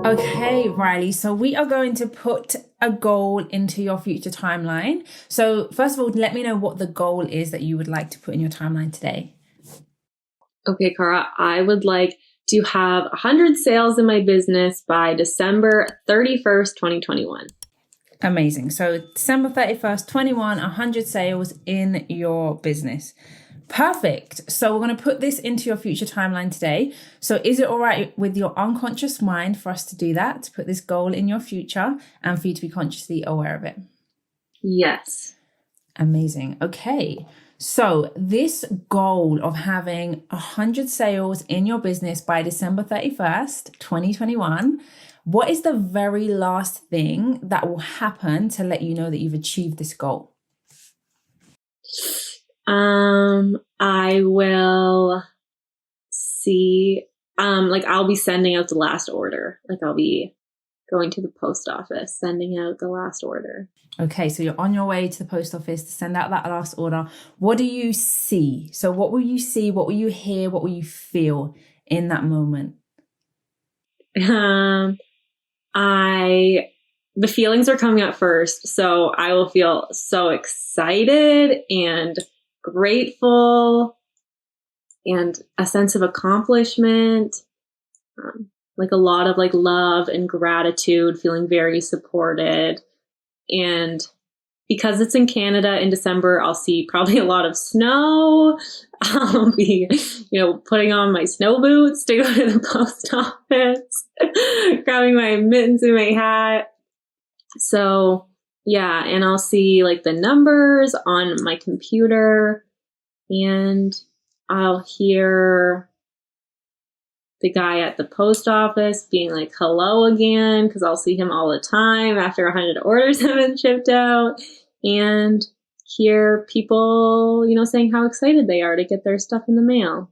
Okay, Rylee, so we are going to put a goal into your future timeline. So first of all, let me know what the goal is that you would like to put in your timeline today. Okay, Cara, I would like to have 100 sales in my business by December 31st, 2021. Amazing. So December 31st, 21, 100 sales in your business. Perfect. So we're going to put this into your future timeline today. So is it all right with your unconscious mind for us to do that, to put this goal in your future and for you to be consciously aware of it? Yes. Amazing. Okay. So this goal of having 100 sales in your business by December 31st, 2021, what is the very last thing that will happen to let you know that you've achieved this goal? I will see, I'll be sending out the last order. Like I'll be going to the post office, sending out the last order. Okay, so you're on your way to the post office to send out that last order. What do you see? So what will you see? What will you hear? What will you feel in that moment? The feelings are coming up first. So I will feel so excited and grateful and a sense of accomplishment, like a lot of love and gratitude, feeling very supported. And because it's in Canada in December, I'll see probably a lot of snow. I'll be, putting on my snow boots to go to the post office, grabbing my mittens and my hat. So yeah, and I'll see the numbers on my computer, and I'll hear the guy at the post office being like, hello again, because I'll see him all the time after 100 orders have been shipped out, and hear people, saying how excited they are to get their stuff in the mail.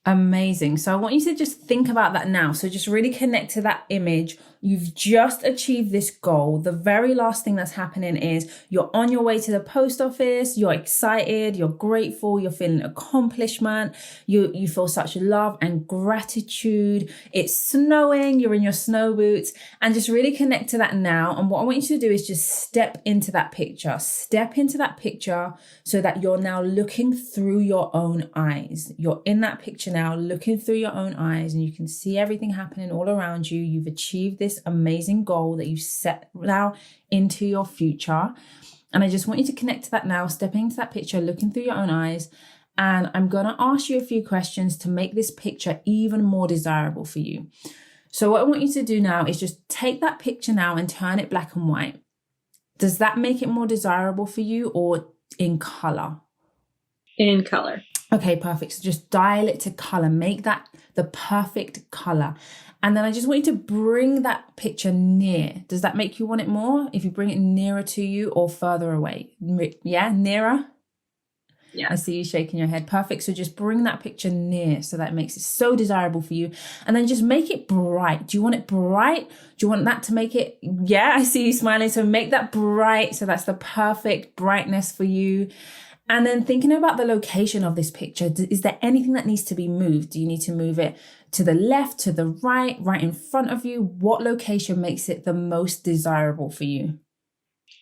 Amazing. So I want you to just think about that now. So just really connect to that image. You've just achieved this goal. The very last thing that's happening is you're on your way to the post office. You're excited. You're grateful. You're feeling accomplishment. You feel such love and gratitude. It's snowing. You're in your snow boots, and just really connect to that now. And what I want you to do is just step into that picture. Step into that picture so that you're now looking through your own eyes. You're in that picture now, looking through your own eyes, and you can see everything happening all around you. You've achieved this amazing goal that you set now into your future. And I just want you to connect to that now, stepping into that picture, looking through your own eyes. And I'm going to ask you a few questions to make this picture even more desirable for you. So what I want you to do now is just take that picture now and turn it black and white. Does that make it more desirable for you, or in color? In color. Okay, perfect. So just dial it to color. Make that the perfect color. And then I just want you to bring that picture near. Does that make you want it more? If you bring it nearer to you or further away? Yeah, nearer? Yeah. I see you shaking your head. Perfect. So just bring that picture near so that makes it so desirable for you. And then just make it bright. Do you want it bright? Do you want that to make it? Yeah, I see you smiling. So make that bright. So that's the perfect brightness for you. And then thinking about the location of this picture, is there anything that needs to be moved? Do you need to move it to the left, to the right, right in front of you? What location makes it the most desirable for you?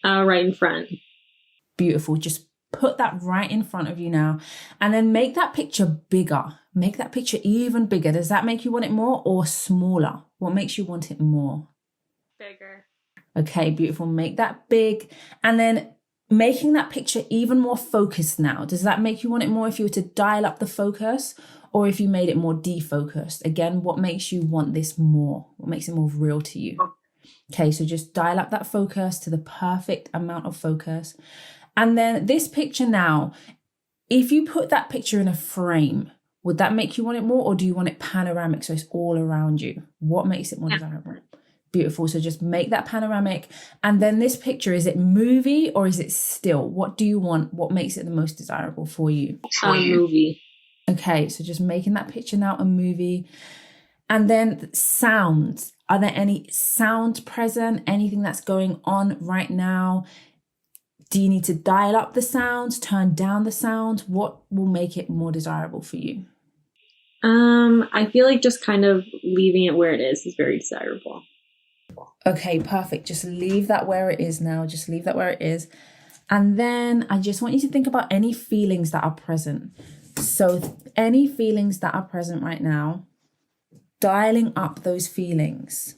Right in front. Beautiful. Just put that right in front of you now. And then make that picture bigger. Make that picture even bigger. Does that make you want it more or smaller? What makes you want it more? Bigger. Okay, beautiful. Make that big. And then making that picture even more focused now. Does that make you want it more if you were to dial up the focus, or if you made it more defocused? Again, what makes you want this more? What makes it more real to you? Okay, so just dial up that focus to the perfect amount of focus. And then this picture now, if you put that picture in a frame, would that make you want it more, or do you want it panoramic so it's all around you? What makes it more desirable? Beautiful. So just make that panoramic. And then this picture, is it movie or is it still? What do you want? What makes it the most desirable for you? Movie. Okay, so just making that picture now a movie. And then sounds. Are there any sounds present? Anything that's going on right now? Do you need to dial up the sounds, turn down the sounds? What will make it more desirable for you? I feel like just kind of leaving it where it is very desirable. Okay, perfect. Just leave that where it is now. Just leave that where it is. And then I just want you to think about any feelings that are present. So any feelings that are present right now, dialing up those feelings.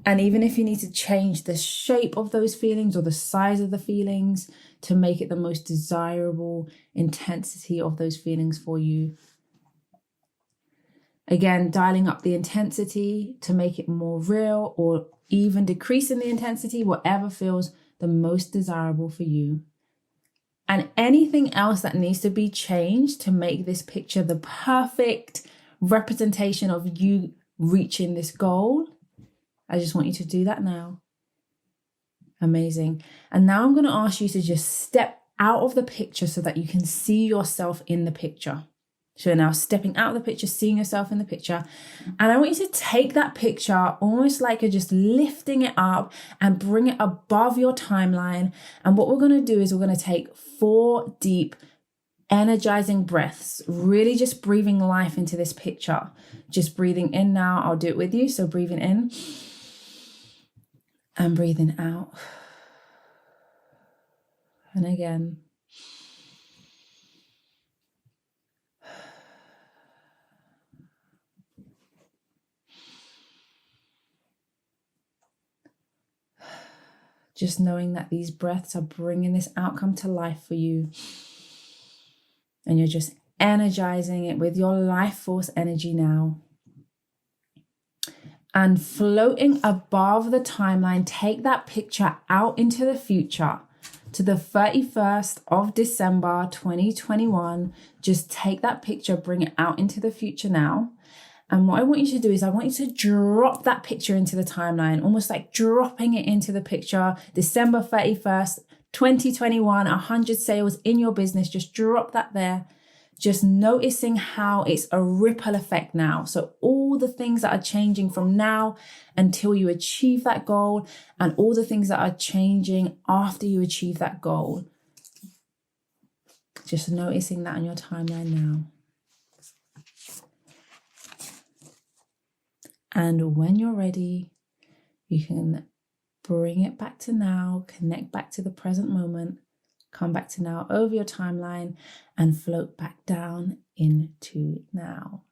And even if you need to change the shape of those feelings or the size of the feelings to make it the most desirable intensity of those feelings for you. Again, dialing up the intensity to make it more real, or even decreasing the intensity, whatever feels the most desirable for you. And anything else that needs to be changed to make this picture the perfect representation of you reaching this goal, I just want you to do that now. Amazing. And now I'm going to ask you to just step out of the picture so that you can see yourself in the picture. So you're now stepping out of the picture, seeing yourself in the picture. And I want you to take that picture almost like you're just lifting it up and bring it above your timeline. And what we're going to do is we're going to take 4 deep, energizing breaths, really just breathing life into this picture. Just breathing in now. I'll do it with you. So breathing in and breathing out. And again. Just knowing that these breaths are bringing this outcome to life for you. And you're just energizing it with your life force energy now. And floating above the timeline, take that picture out into the future to the 31st of December, 2021. Just take that picture, bring it out into the future now. And what I want you to do is I want you to drop that picture into the timeline, almost like dropping it into the picture. December 31st, 2021, 100 sales in your business. Just drop that there. Just noticing how it's a ripple effect now. So all the things that are changing from now until you achieve that goal, and all the things that are changing after you achieve that goal. Just noticing that on your timeline now. And when you're ready, you can bring it back to now, connect back to the present moment, come back to now over your timeline, and float back down into now.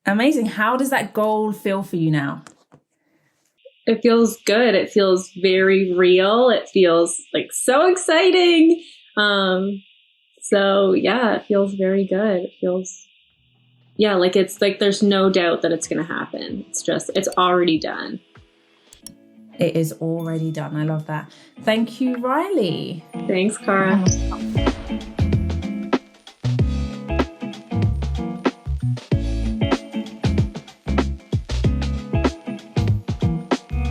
Amazing. How does that goal feel for you now? It feels good. It feels very real. It feels like so exciting. So yeah, it feels very good. It feels, yeah, like it's like there's no doubt that it's going to happen. It's already done. It is already done. I love that. Thank you, Rylee. Thanks, Cara.